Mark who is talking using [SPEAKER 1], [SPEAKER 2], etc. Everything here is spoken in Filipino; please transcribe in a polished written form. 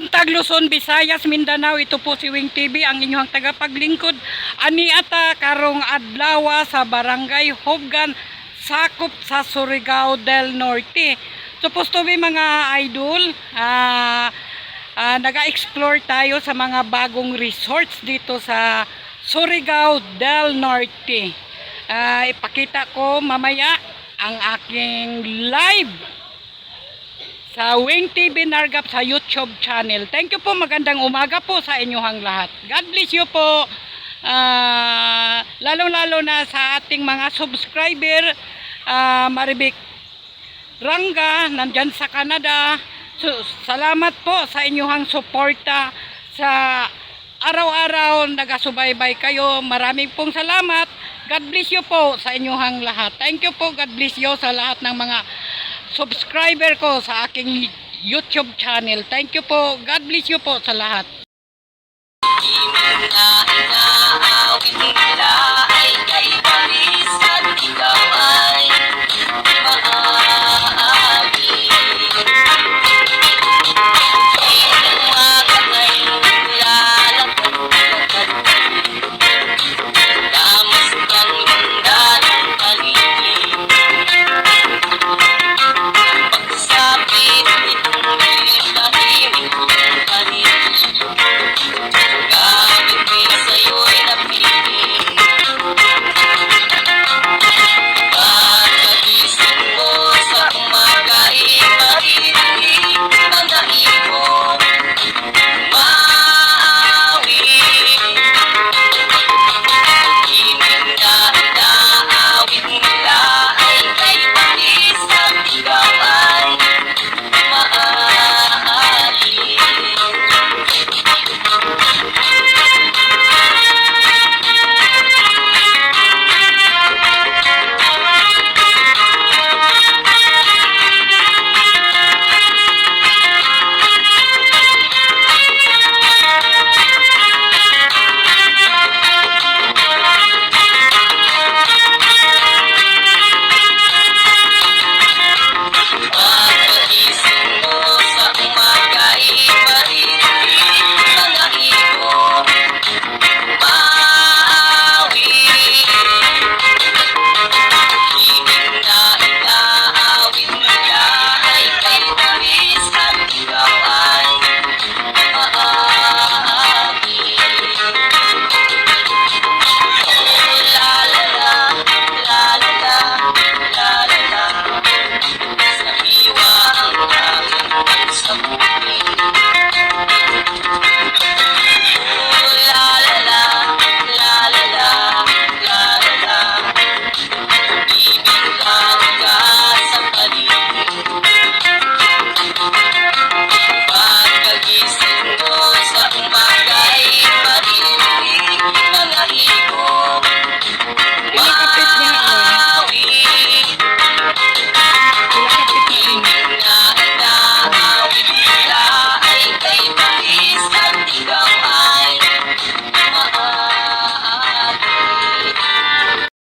[SPEAKER 1] Buntag Luzon, Visayas, Mindanao, ito po si Wing TV, ang inyong tagapaglingkod. Ani ata karong adlaw sa Barangay Hobgan, sakop sa Surigao del Norte. Supposed to be mga idol, naga-explore tayo sa mga bagong resorts dito sa Surigao del Norte. Ipakita ko mamaya ang aking live sa Wing TV Nargap sa YouTube channel. Thank you po, magandang umaga po sa inyong lahat. God bless you po. Lalong-lalo na sa ating mga subscriber, Maribik Rangga, nandyan sa Canada. So, salamat po sa inyong suporta sa araw-araw nagasubaybay kayo. Maraming pong salamat. God bless you po sa inyong lahat. Thank you po, God bless you sa lahat ng mga subscriber ko sa aking YouTube channel. Thank you po. God bless you po sa lahat.